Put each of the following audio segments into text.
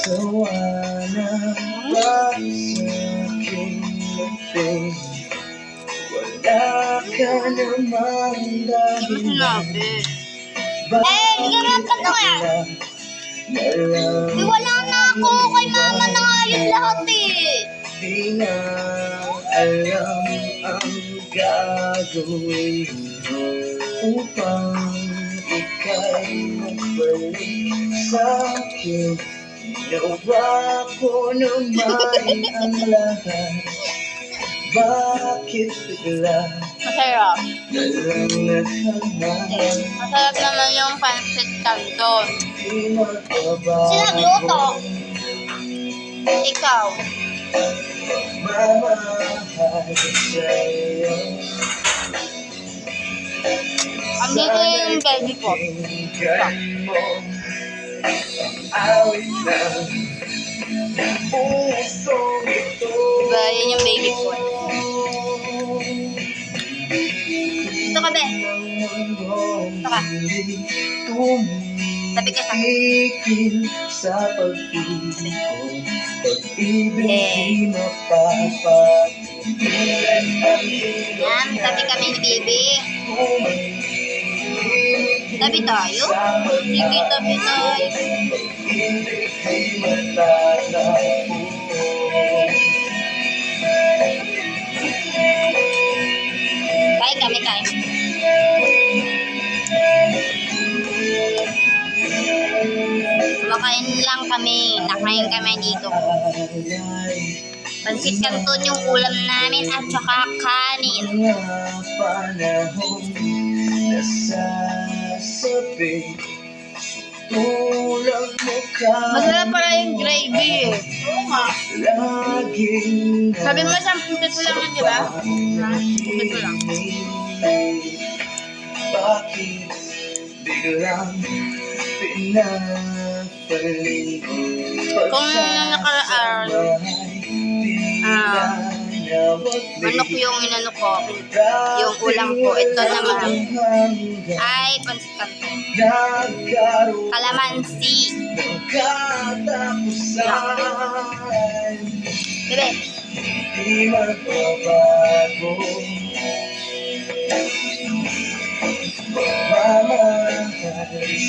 Gawa na ba sa'king labing wala ka namang dahilan. Hindi ka naman patungan. Wala na ako. Kay mama na nga yun lahat eh. Di na alam ang gagawin upang ika'y magbalik sa'kin. Ginawa ko naman ang lahat. Bakit bigla Masarap. nalang nakamahal? Masarap naman yung pancit canton. Di magbabago. Sino nagluto? Ikaw. Mamahal sa'yo. Ang dito yung baby ko. Awit ng pusong ito. Diba, yun yung baby ko. Ito ka, be. Ito ka. Tabi ka sa akin. Sa pag-ibig ko, pag-ibig di mapapatulan. Yan, tabi kami ni baby. Tabi tayo? Sige, tabi tayo. Pag-ibig di matatapos. Kain kami, kain. Kumakain lang kami. Nakain kami dito. Pansit canton yung ulam namin at saka kanin. Mga panahong nasasabi, tulang mukha. Masarap pala yung gravy eh. Oo nga. Laging Sabi mo 10 peso lang yun, di ba? 10 peso lang. Bakit biglang pinapalit? Kung nakaraan, manok yung inano ko, yung ulam ko. Ito naman ay pansit canton. Kalamansi. Bebe. Di magbabago. Mamahal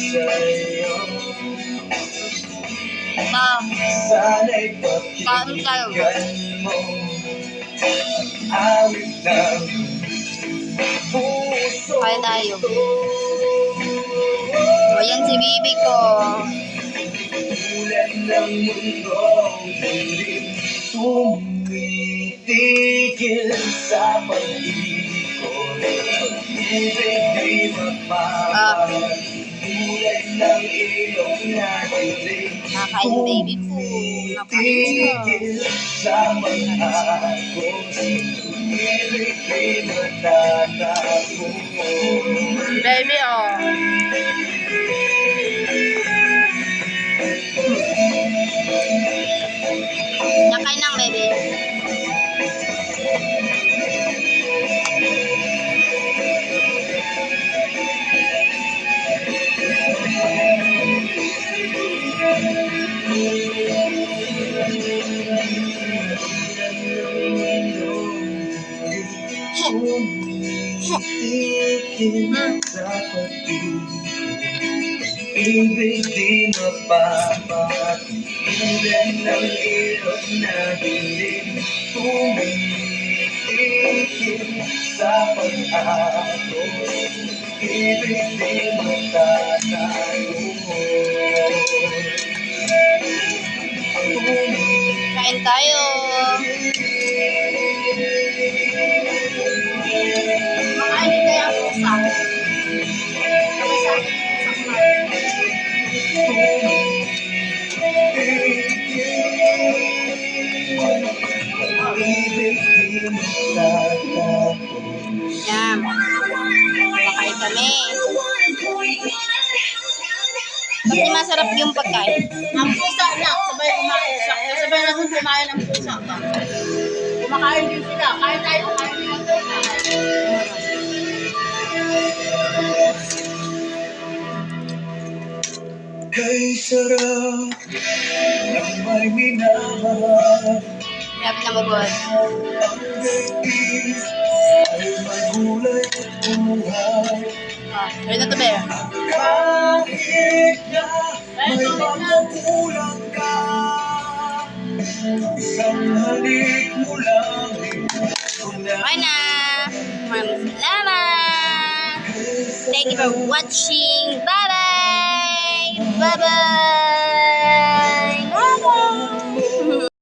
sa'yo. Sana'y pakinggan mo. Awit ng puso. Kaya tayo. O, yan si bibi ko. Ulan ng mundo, hindi tumitigil sa pag-ikot. Pag-ibig di mapapatulan ng iyong natiling. Nakain yung baby ko. Nakain siya. Sa mag-agos, pag-ibig di matatapos. Baby, oh. Nakain ng baby. Ibig di mapapatulan ng ilog na hindi tumitigil sa pag-agos. Ibig di matatago. Kain tayo. Makain din tayo ang pusa. Yan. Makain kami. Kasi masarap yung pagkain. Ang pusa na, sabay kumain. Sabay natin kumain ng pusa. Kumakain din sila. Kain tayo, kain din ang pusa. Kay sarap ng may minamahal. Grabe na magod. Ang daigdig ay may gulay at buhay. Ayun na to, be. Kahit na may pagkukulang ka, isang halik mo lang Okay na. Maraming salamat. Thank you for watching. Bye-bye. Bye-bye.